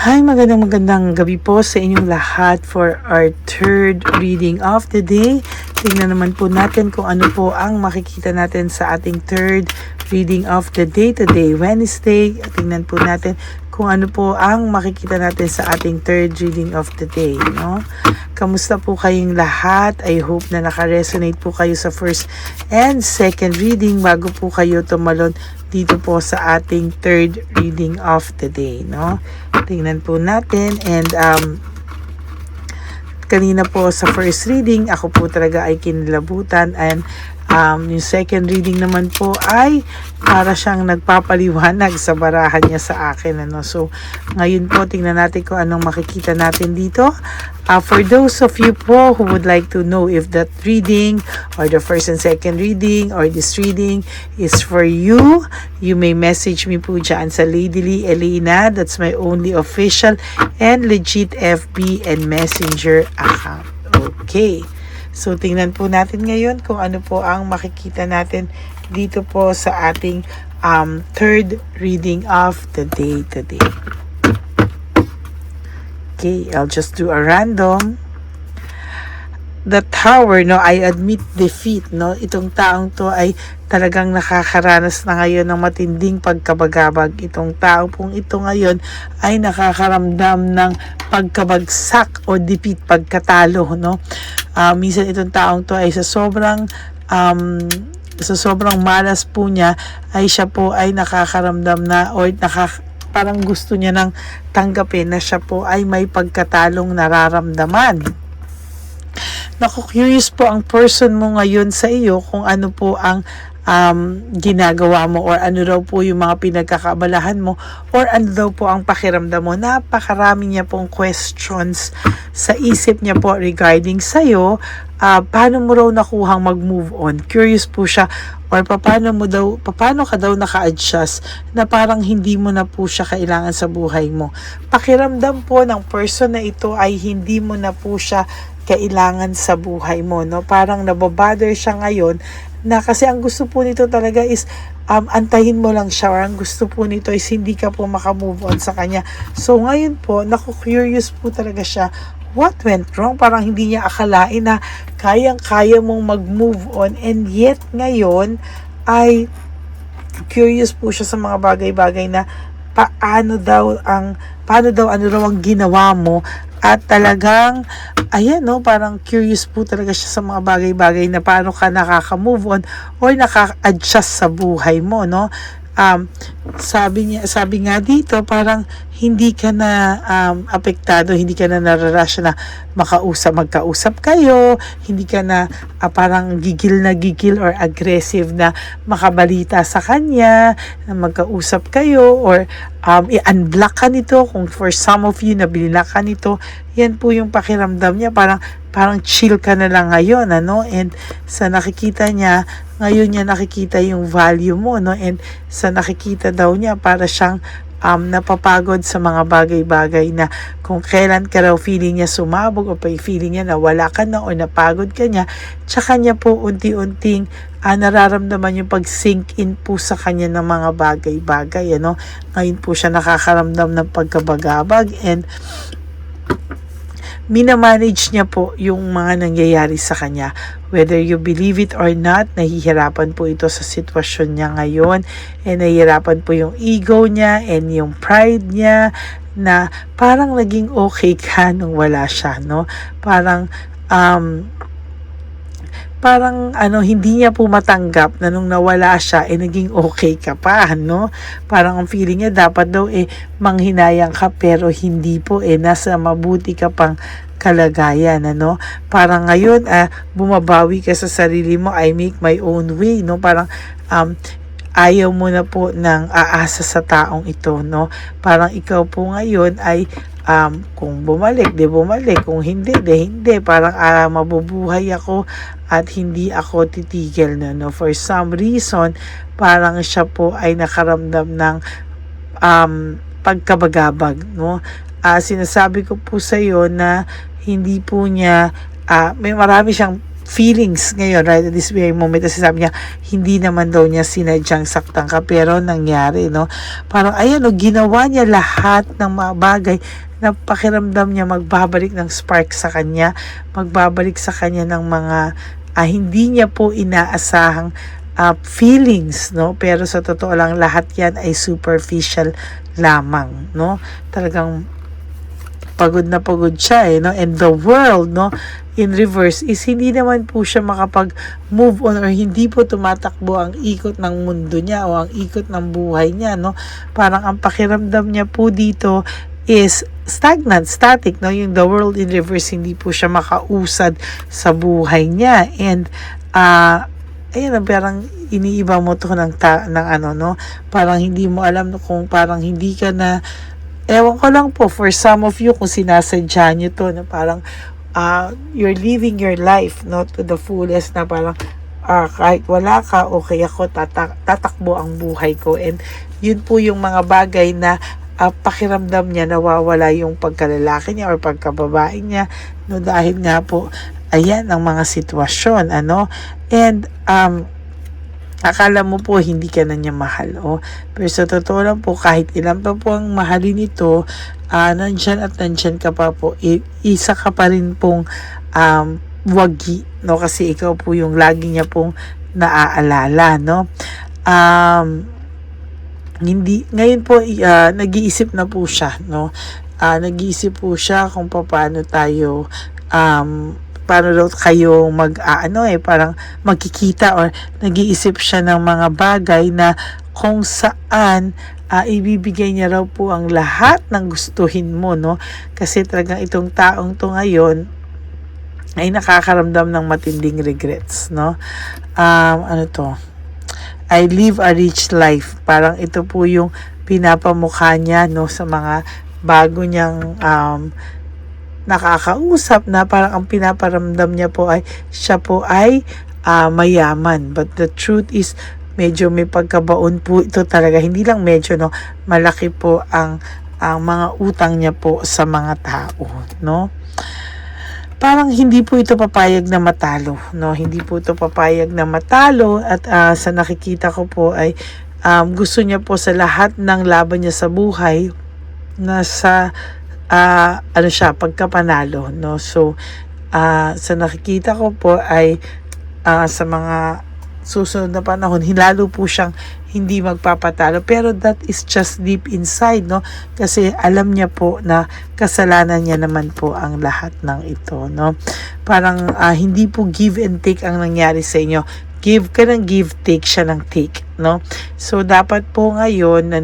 Hi, magandang gabi po sa inyong lahat for our third reading of the day. Tingnan naman po natin kung ano po ang makikita natin sa ating third reading of the day today, Wednesday. Tingnan po natin kung ano po ang makikita natin sa ating third reading of the day, no? Kamusta po kayong lahat? I hope na naka-resonate po kayo sa first and second reading bago po kayo tumalon dito po sa ating third reading of the day, no? Tingnan po natin and kanina po sa first reading ako po talaga ay kinilabutan and yung second reading naman po ay para siyang nagpapaliwanag sa barahan niya sa akin, ano. So ngayon po tingnan natin kung anong makikita natin dito. For those of you po who would like to know if that reading or the first and second reading or this reading is for you, you may message me po dyan sa Lady Lee Elena. That's my only official and legit FB and Messenger account. Okay. So, tingnan po natin ngayon kung ano po ang makikita natin dito po sa ating third reading of the day today. Okay, I'll just do a random. The Tower, no, I admit defeat, no. Itong taong to ay talagang nakakaranas na ngayon ng matinding pagkabagabag. Itong tao pong ito ngayon ay nakakaramdam ng pagkabagsak o defeat, pagkatalo, no. Minsan itong taong to ay sa sobrang malas po niya ay siya po ay nakakaramdam na or parang gusto niya nang tanggapin na siya po ay may pagkatalong nararamdaman. Naku-curious po ang person mo ngayon sa iyo kung ano po ang ginagawa mo or ano raw po yung mga pinagkakaabalahan mo or ano daw po ang pakiramdam mo. Napakarami niya pong questions sa isip niya po regarding sa'yo. Paano mo raw nakuhang mag-move on? Curious po siya or paano ka daw naka-adjust na parang hindi mo na po siya kailangan sa buhay mo. Pakiramdam po ng person na ito ay hindi mo na po siya kailangan sa buhay mo, no? Parang nabobother siya ngayon na kasi ang gusto po nito talaga is antayin mo lang siya, or ang gusto po nito is hindi ka po makamove on sa kanya. So ngayon po, naku-curious po talaga siya. What went wrong? Parang hindi niya akalain na kayang-kaya mong mag-move on, and yet ngayon ay curious po siya sa mga bagay-bagay na paano daw ano raw ang ginawa mo, at talagang ayan, no, parang curious po talaga siya sa mga bagay-bagay na paano ka nakaka-move on or naka-adjust sa buhay mo, no. Sabi nga dito, parang hindi ka na apektado, hindi ka na nararush na magkausap kayo, hindi ka na parang gigil or aggressive na makabalita sa kanya, na magkausap kayo or i-unblock ka nito. Kung for some of you na binlock ka nito, yan po yung pakiramdam niya, parang chill ka na lang ngayon, ano. And sa nakikita niya ngayon, niya nakikita yung value mo, no. And sa nakikita daw niya, para siyang napapagod sa mga bagay-bagay na kung kailan ka raw feeling niya sumabog o feeling niya na wala ka na o napagod ka niya, tsaka niya po unti-unting nararamdaman yung pag-sink in po sa kanya ng mga bagay-bagay, ano. Ngayon po siya nakakaramdam ng pagkabagabag and minamanage niya po yung mga nangyayari sa kanya. Whether you believe it or not, nahihirapan po ito sa sitwasyon niya ngayon, and nahihirapan po yung ego niya and yung pride niya na parang naging okay ka nung wala siya, no? Parang hindi niya po matanggap na nung nawala siya naging okay ka pa, no? Parang ang feeling niya dapat daw manghinayang ka, pero hindi po, nasa mabuti ka pang kalagayan, ano. Parang ngayon bumabawi ka sa sarili mo, I make my own way, no. Parang ayaw mo na po ng aasa sa taong ito, no. Parang ikaw po ngayon ay kung bumalik, kung hindi, hindi. Parang mabubuhay ako at hindi ako titigil na, no. For some reason, parang siya po ay nakaramdam ng pagkabagabag, no. Sinasabi ko po sa iyo na hindi po niya may marami siyang feelings ngayon, right, at this very moment. Kasi sabi niya, hindi naman daw niya sinadyang saktan ka, pero nangyari, no? Parang, ayan, no, ginawa niya lahat ng mga bagay na pakiramdam niya magbabalik ng spark sa kanya, magbabalik sa kanya ng mga hindi niya po inaasahang feelings, no? Pero sa totoo lang, lahat yan ay superficial lamang, no? Talagang pagod na pagod siya, no? And the world, no, in reverse is hindi naman po siya makapag-move on, or hindi po tumatakbo ang ikot ng mundo niya o ang ikot ng buhay niya, no? Parang ang pakiramdam niya po dito is stagnant, static, no? Yung the world in reverse, hindi po siya makausad sa buhay niya. And ayun, parang iniiba mo to ng ano, no? Parang hindi mo alam, no, kung parang hindi ka na, ewan ko lang po, for some of you, kung sinasadya nyo to, na parang you're living your life, no, to the fullest, na parang kahit wala ka, okay ako, tatakbo ang buhay ko. And yun po yung mga bagay na pakiramdam niya nawawala yung pagkalalaki niya or pagkababae niya, no, dahil nga po, ayan ang mga sitwasyon, ano. And akala mo po hindi ka na niya mahal, pero sa totoo lang po, kahit ilan pa po ang mahalin ito, nandyan at nandyan ka pa po, isa ka pa rin pong wagi, no, kasi ikaw po yung lagi niya pong naaalala, no. Hindi ngayon po, nag-iisip na po siya, no. Nag-iisip po siya kung paano tayo paano daw kayo parang magkikita, or nag-iisip siya ng mga bagay na kung saan ibibigay niya raw po ang lahat ng gustuhin mo, no? Kasi talagang itong taong to ngayon ay nakakaramdam ng matinding regrets, no? Ano to? I live a rich life. Parang ito po yung pinapamukha niya, no, sa mga bago niyang nakakausap, na parang ang pinaparamdam niya po ay siya po ay mayaman. But the truth is, medyo may pagkabaon po ito talaga. Hindi lang medyo, no, malaki po ang mga utang niya po sa mga tao, no. Parang hindi po ito papayag na matalo, no. Hindi po ito papayag na matalo. At sa nakikita ko po ay gusto niya po sa lahat ng laban niya sa buhay na sa pagkapanalo, no. So sa nakikita ko po ay sa mga susunod na panahon, lalo po siyang hindi magpapatalo, pero that is just deep inside, no, kasi alam niya po na kasalanan niya naman po ang lahat ng ito, no. Parang hindi po give and take ang nangyari sa inyo. Give ka ng give, take siya ng take, no. So dapat po ngayon,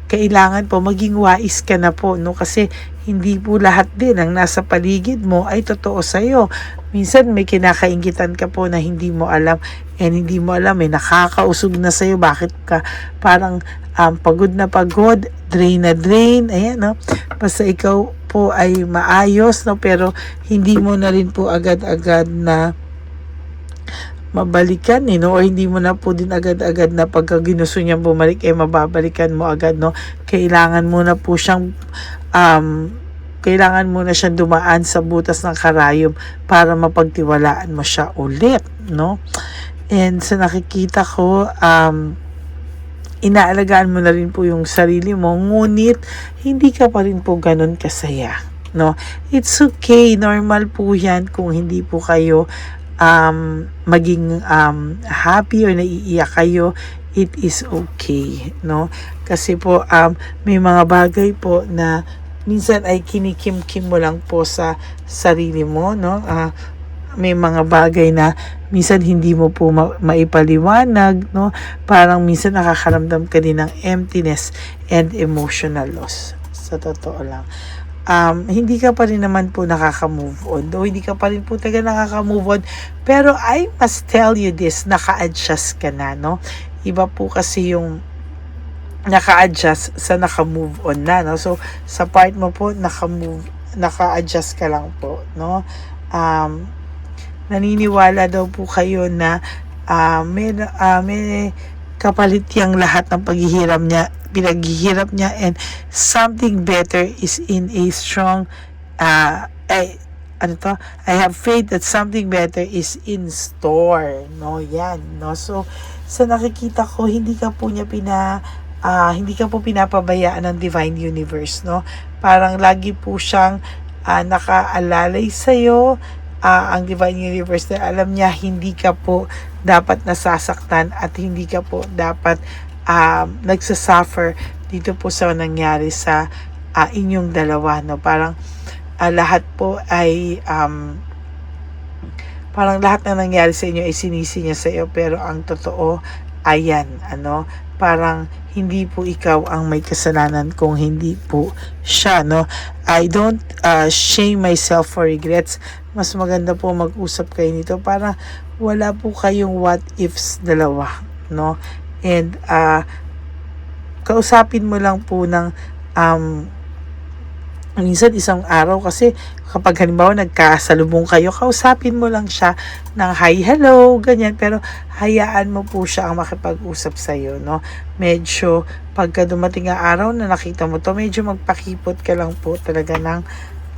kailangan po maging wais ka na po, no, kasi hindi po lahat din ang nasa paligid mo ay totoo sa'yo. Minsan may kinakaingitan ka po na hindi mo alam, and hindi mo alam, nakakausog na sa'yo. Bakit ka parang pagod na pagod, drain na drain, ayan, no. Basta ikaw po ay maayos, no, pero hindi mo na rin po agad-agad na mabalikan, no, or hindi mo na po din agad-agad na pagka ginusto niya bumalik mababalikan mo agad, no. Kailangan mo na po siyang dumaan sa butas ng karayom para mapagtiwalaan mo siya ulit, no. And sa nakikita ko, inaalagaan mo na rin po yung sarili mo, ngunit hindi ka pa rin po ganun kasaya, no. It's okay, normal po yan kung hindi po kayo maging happy or naiiyak kayo. It is okay, no. Kasi po may mga bagay po na minsan ay kinikim-kim mo lang po sa sarili mo, no. May mga bagay na minsan hindi mo po maipaliwanag, no. Parang minsan nakakaramdam ka din ng emptiness and emotional loss, sa totoo lang. Hindi ka pa rin naman po nakaka-move on. Though hindi ka pa rin po talaga nakaka-move on. Pero I must tell you this, naka-adjust ka na, no? Iba po kasi yung naka-adjust sa naka-move on na, no? So, sa part mo po, naka-adjust ka lang po, no? Naniniwala daw po kayo na may kapalit yang lahat ng pinaghihirap niya, and something better is in a strong ano to, I have faith that something better is in store, no? Yan, no? So, sa nakikita ko, hindi ka po pinapabayaan ng Divine Universe, no? Parang lagi po siyang nakaalalay sa'yo, ang Divine Universe, na alam niya hindi ka po dapat nasasaktan at hindi ka po dapat nagsasuffer dito po sa nangyari sa inyong dalawa, no? Parang lahat po ay parang lahat na nangyari sa inyo ay sinisi niya sa iyo, pero ang totoo ayan, parang hindi po ikaw ang may kasalanan kung hindi po siya, no? I don't shame myself for regrets. Mas maganda po mag-usap kayo nito para wala po kayong what ifs dalawa, no? And kausapin mo lang po ng minsan isang araw, kasi kapag halimbawa nagkasalubong kayo, kausapin mo lang siya ng hi, hello, ganyan, pero hayaan mo po siya ang makipag-usap sa iyo, no? Medyo pagka dumating ang araw na nakita mo to, medyo magpakipot ka lang po talaga ng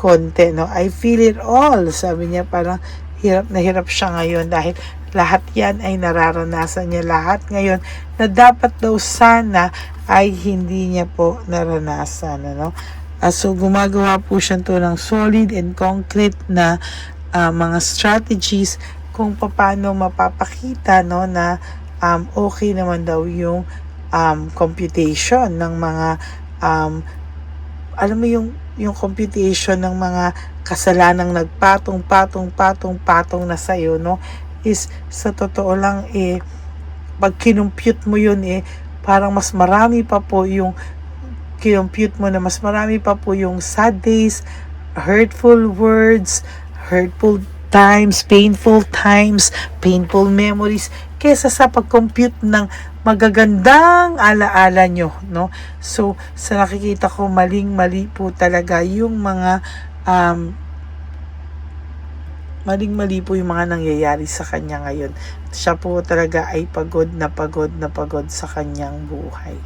konti, no? I feel it all, sabi niya. Parang hirap na hirap siya ngayon dahil lahat yan ay nararanasan niya lahat ngayon na dapat daw sana ay hindi niya po naranasan, ano? So, gumagawa po siya to ng solid and concrete na mga strategies kung paano mapapakita, no, na okay naman daw yung computation ng mga alam mo yung computation ng mga kasalanang nagpatong-patong na sa'yo, no, is sa totoo lang pag kinumpute mo yun parang mas marami pa po yung kinompute mo, na mas marami pa po yung sad days, hurtful words, hurtful times, painful memories, kesa sa pag-compute ng magagandang alaala nyo, no? So, sa nakikita ko, maling-mali po talaga yung mga maling-mali po yung mga nangyayari sa kanya ngayon. Siya po talaga ay pagod na pagod sa kanyang buhay.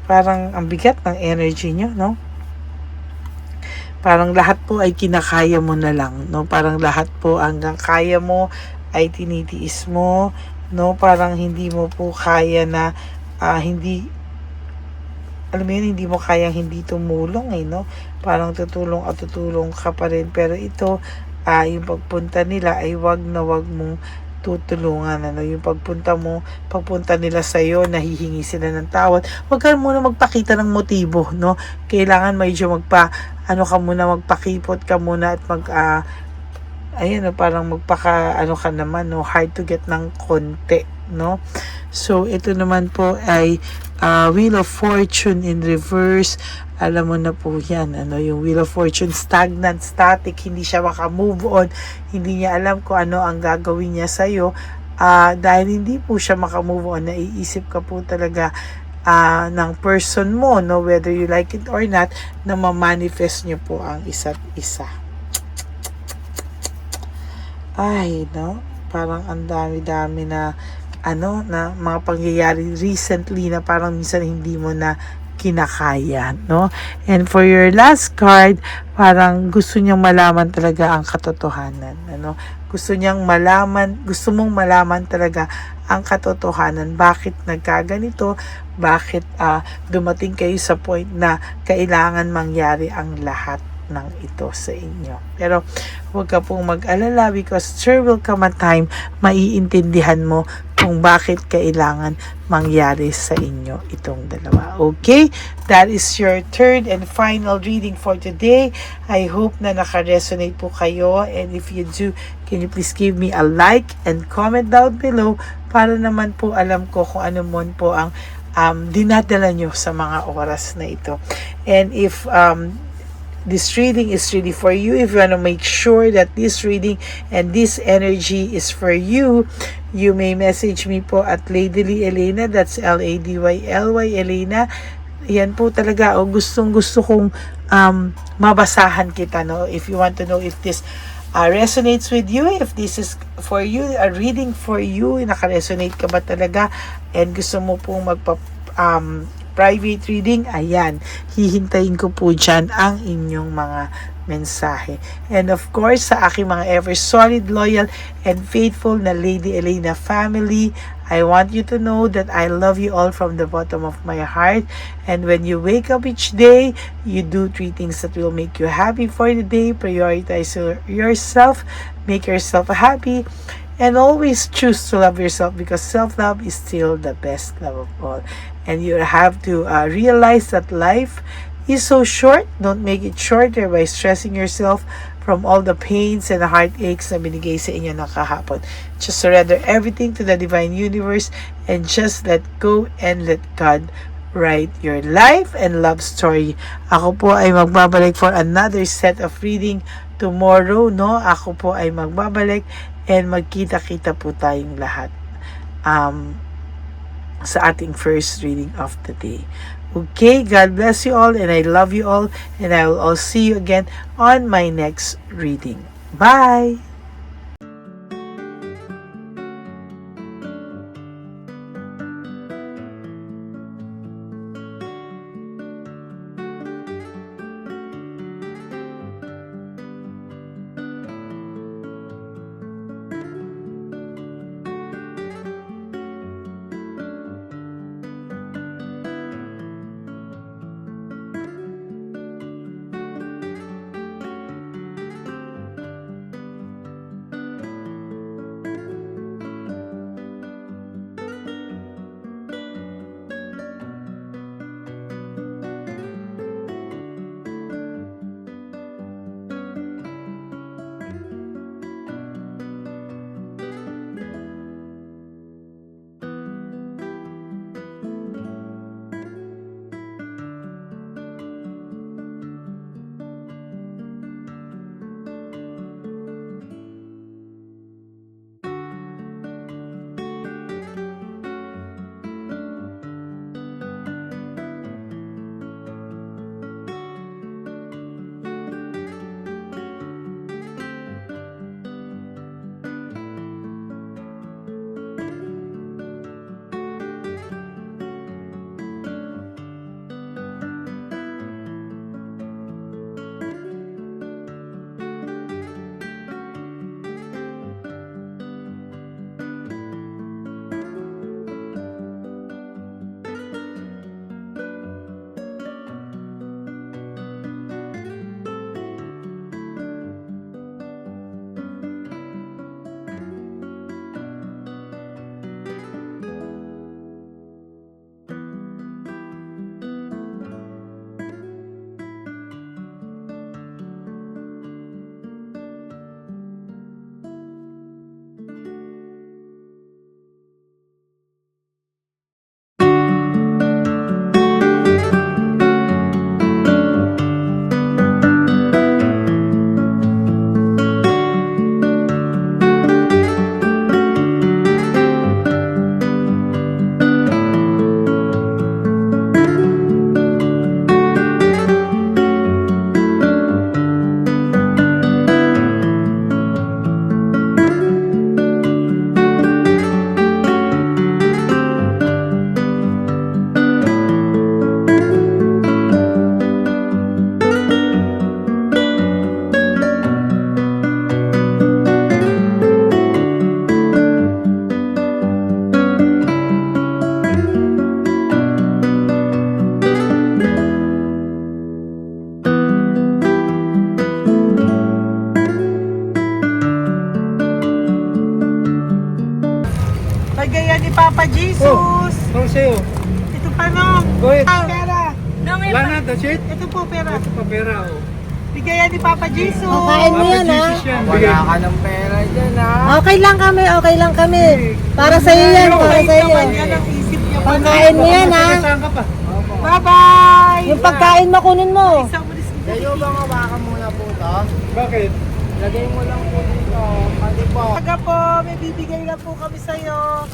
Parang ang bigat ng energy nyo, no? Parang lahat po ay kinakaya mo na lang, no? Parang lahat po hanggang kaya mo ay tinitiis mo, no? Parang hindi mo po kaya na hindi, alam mo yun, hindi mo kayang hindi tumulong, no? Parang tutulong ka pa rin, pero ito, yung pagpunta nila ay wag na wag mong tutulungan, yung pagpunta nila sa iyo, nahihingi sila ng tawad, wag ka muna magpakita ng motibo, no? Kailangan medyo magpakipot ka muna at parang ka naman, no? Hard to get ng konti, no? So, ito naman po ay Wheel of Fortune in reverse. Alam mo na po yan, yung Wheel of Fortune, stagnant, static, hindi siya maka-move on, hindi niya alam kung ano ang gagawin niya sa'yo, dahil hindi po siya maka-move on, naiisip ka po talaga ng person mo, no, whether you like it or not, na ma-manifest niyo po ang isa't isa. Ay, no, parang ang dami-dami na na mga pangyayari recently na parang minsan hindi mo na kinakaya, no? And for your last card, parang gusto niyang malaman talaga ang katotohanan, gusto mong malaman talaga ang katotohanan, bakit nagkaganito, bakit dumating kayo sa point na kailangan mangyari ang lahat ng ito sa inyo. Pero huwag ka pong mag-alala, because there will come a time maiintindihan mo kung bakit kailangan mangyari sa inyo itong dalawa. Okay? That is your third and final reading for today. I hope na naka-resonate po kayo, and if you do, can you please give me a like and comment down below para naman po alam ko kung ano mo po ang dinadala nyo sa mga oras na ito. And if this reading is really for you, if you want to make sure that this reading and this energy is for you, you may message me po at Ladyly Elena, that's LADYLY Elena. Yan po talaga, gustong-gusto kong mabasahan kita, no? If you want to know if this resonates with you, if this is for you, a reading for you, naka-resonate ka ba talaga, and gusto mo pong private reading, ayan, hihintayin ko po dyan ang inyong mga mensahe. And of course, sa aking mga ever solid, loyal, and faithful na Lady Elena family, I want you to know that I love you all from the bottom of my heart. And when you wake up each day, you do 3 things that will make you happy for the day. Prioritize yourself, make yourself happy, and always choose to love yourself, because self-love is still the best love of all. And you have to realize that life is so short. Don't make it shorter by stressing yourself from all the pains and the heartaches na binigay sa inyo ng kahapon. Just surrender everything to the divine universe and just let go and let God write your life and love story. Ako po ay magbabalik for another set of reading tomorrow, no? Ako po ay magbabalik and magkita-kita po tayong lahat sa ating first reading of the day. Okay, God bless you all, and I love you all, and I will all see you again on my next reading. Bye! Bigay ni Papa Jesus. sa'yo. Ito pa no. Go ahead. Pera. Wala na, that's it? Ito po pera. Ito pa pera, oh. Bigayan ni Papa Jesus. Kain mo yan, ha? Wala ka ng pera dyan, ha? Okay lang kami, okay lang kami. Para sa iyo yan, para sa iyo. Yan ang isip niya. Pagkain mo yan, ha? Saan ka pa? Bye-bye. Yung pagkain mo, kunin mo. Kayo bang hawakan muna po ito? Bakit? Lagay mo lang po dito. Pati po. Taga po, may bibigay lang po kami sa'yo.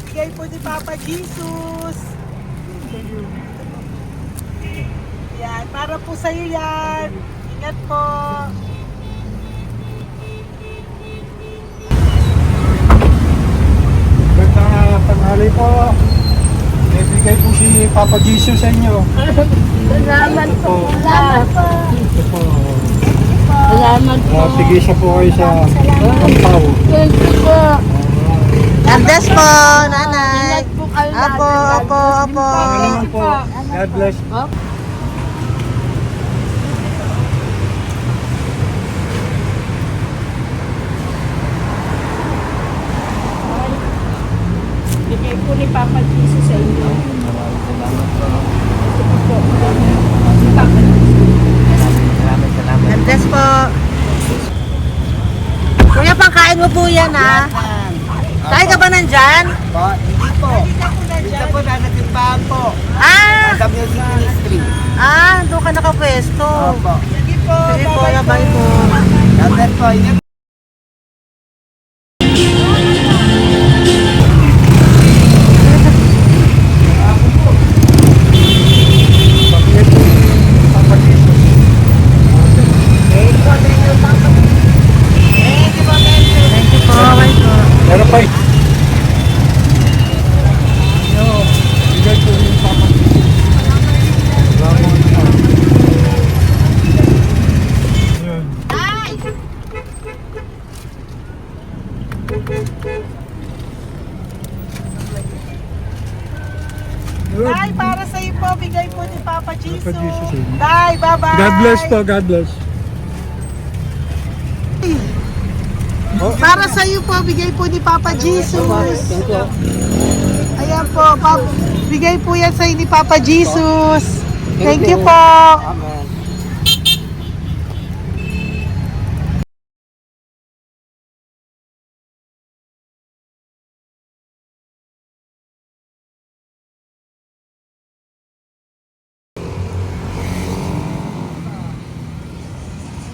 Bigay po ni Papa Jesus. Yan, para po sa'yo yan. Ingat po. Magandang tanghali po. bigay po si Papa Jesus sa inyo. Salamat po. Ito po. Salamat po. Sige siya po kayo sa Pampaw. Thank you po. God bless po, nanay. Ingat po kayo Apo, natin. apo, apo. Naman po. God bless. Bigay po ni Papa Jesus sa inyo. Maraming salamat po. Ito po po. Si Papa Jesus. Salamat. God bless po. Kuya, pangkain mo po yan, ha? Tayo ka ba nandyan? Po, hindi po. Dito po nanatimbahan po. Ah! WC Ministry. Doon ka nakapwesto. Opo. Sige po, bye po. God bless po. Ingat. Pabigay po si Papa Jesus. Thank you po, bye po. Meron pa eh. Bigay po ni Papa Jesus. Salamat po. Yun. Good. Tay, para sa iyo po, bigay po ni Papa Jesus. Papa Jesus, eh. Tay, bye-bye. God bless po, God bless. Para sa iyo po, bigay po ni Papa Jesus. Ayan po, bigay po yan sa ni Papa Jesus. Thank you po. Amen.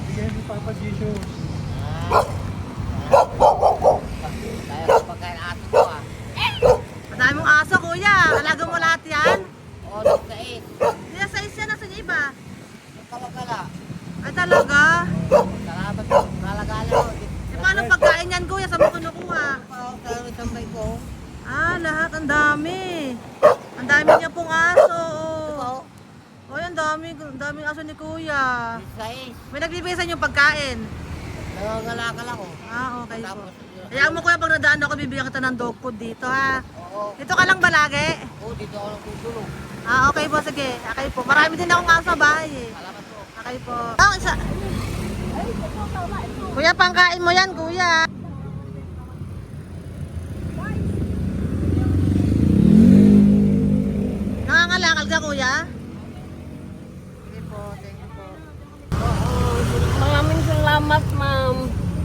Bigay ni Papa Jesus. Tayo po pagkain aso ko ah. Madami mong aso, kuya. Alaga mo lahat yan? Oras na eh. Hindi na size yan, nasa iba. Kalagala. Ay talaga? Salamat po. Kalagala ko. E paano pagkain yan, kuya? Saan mo kinukuha? Sa isang bay ko. Lahat. Ang dami. Ang dami niya pong aso. Oy, ang daming aso ni kuya. Sais. May nagbibigay sa inyo pagkain. Nangangalakal ako. Okay po. Tapos, Hayaan mo kuya, pag nadaan ako, bibigyan kita ng dog food dito, ha? oo. Dito ka lang ba lagi? Dito ako nagtutulog. Okay po, sige. Okay po. Marami din akong aso sa bahay, eh. Salamat po. Okay po. Isa. Kuya, pangkain mo yan, kuya. Nangangalakal ka, kuya? Sige po, thank you po. Maraming salamat, ma'am.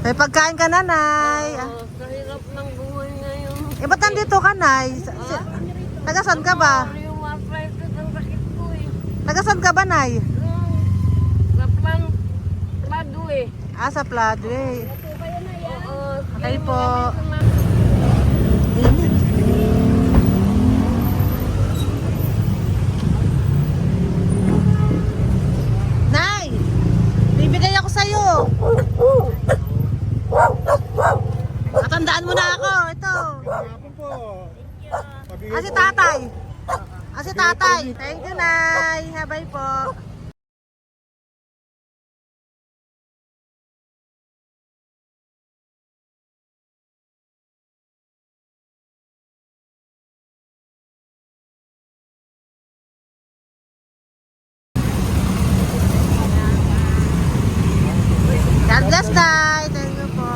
May pagkain ka, nanay. Sa hirap ng buhay ngayon. Ba't nandito ka, nay? Tagasan ka ba? Arthritis ang sakit ko eh. Tagasan ka ba, nay? Sa plado eh. Sa Pladway. Oo. Okay po. Nay! Bibigay ako sa'yo. Matandaan mo na ako. Ito. Ako po. Pabigay Si po. tatay. Si tatay. Thank you, Nay. Habay po. God bless, Nay. Thank you po.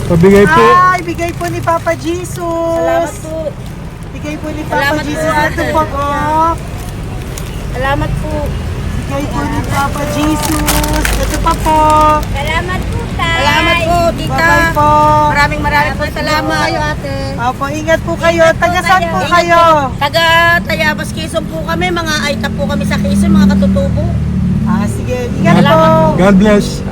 Pabigay po. Ay, bigay po ni Papa Jesus. Salamat po. Bigay po ni Papa Salamat po, Jesus. Ito ate. po, oh. Salamat po. Bigay po ni Papa Jesus. Ito pa po. Salamat po, tay. Salamat po, Bye-bye po. Maraming po salamat. Kayo, ate. Opo, ingat po kayo. Taga-saan po kayo? Taga Tayabas, Quezon po kami. Mga aita po kami sa Quezon, mga katutubo. Sige. Ingat po. God bless.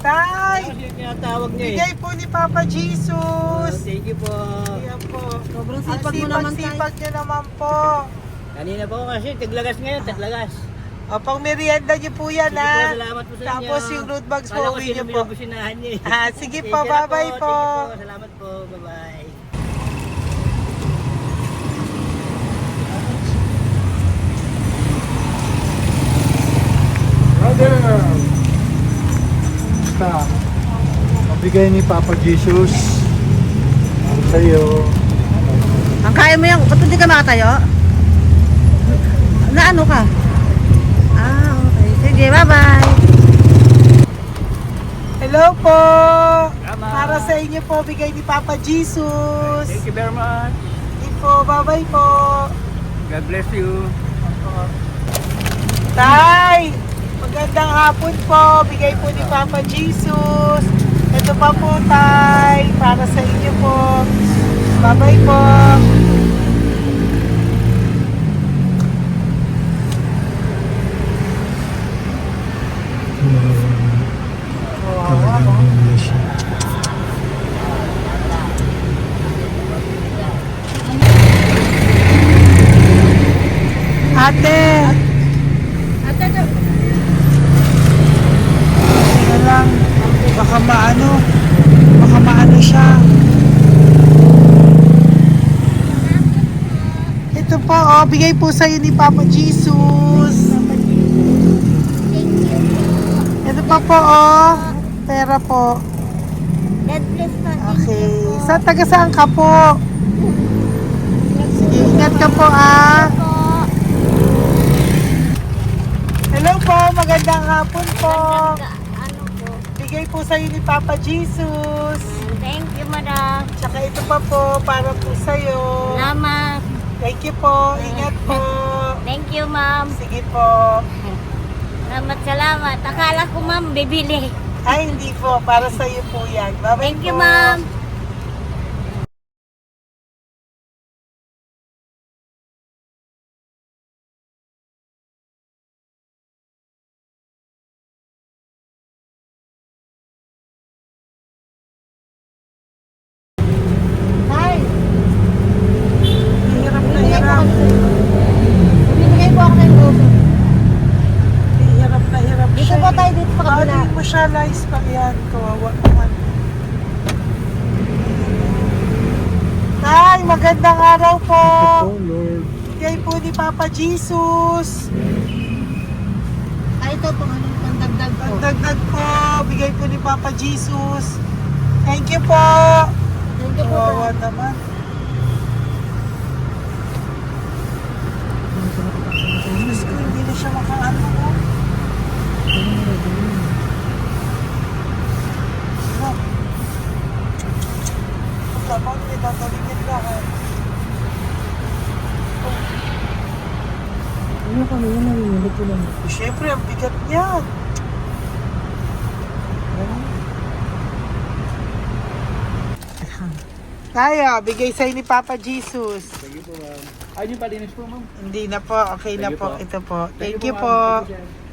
Tay, Kasi yung tinatawag niya eh. bigay po ni Papa Jesus. Thank you po. Ayan po. Sobrang Ang sipag mo naman tayo. sipag nyo naman po. Kanina po kasi, taglagas ngayon, taglagas. O, pang merienda nyo po yan, Sige po, ha? salamat po sa inyo. Tapos yung road bags po, Kala ko uwi sino nyo po. binubusinahan niya eh. Ah, sige po, na bye-bye po. Sige po, salamat po, bye-bye. Brother! Basta, mabigay ni Papa Jesus ang sa'yo. Ang kaya mo yan, ba't hindi ka makatayo? Na ano ka? Ah, okay. Sige, bye-bye. Hello po. Tama. Para sa inyo po, bigay ni Papa Jesus. Thank you very much. Sige po, bye-bye po. God bless you. Tay, magandang hapon po. Bigay po ni Papa Jesus. Ito pa po, Tay. Para sa inyo po. Bye-bye po. Ate, Ate, na lang. Baka maano siya. Ito po, oh, bigay po sa'yo ni Papa Jesus. Ito pa po, oh. Pera po. God bless po. Okay. Taga saan ka po? Sige, ingat ka po, ah. Hello po, magandang hapon po. Ano po? Bigay po sa'yo ni Papa Jesus. Thank you, madam. Tsaka ito pa po, para po sa'yo. Salamat. Thank you po, ingat po. Thank you, ma'am. Sige po. Salamat. Akala ko, ma'am, bibili. Ay, hindi po, para sa'yo po yan. Bye-bye Thank you, po. ma'am. Hirap na hirap. Bibigay po ako ng goso. Hirap na hirap Dito siya. po tayo, dito pa kabila. Hindi mo siya lies pa yan. Kawawa naman. Tay, magandang araw po. Oh Lord. Bigay po ni Papa Jesus. Ay, ito po, ano, pandagdag po. Dagdag po. Bigay po ni Papa Jesus. Thank you po. Thank you po. Kawawa naman. Diyos ko, hindi na siya makaano ko. Pagkabaw niya, tataligin lahat. Ano kami yun, nanginginig ko lang. Siyempre, ang bigat niyan. Kaya, bigay sa'yo ni Papa Jesus. Thank you po, ma'am. Ayun yung palinis po, ma'am. Hindi na po, okay na Thank you po. po. Ito po. Thank you ma'am. po. Thank you, sir.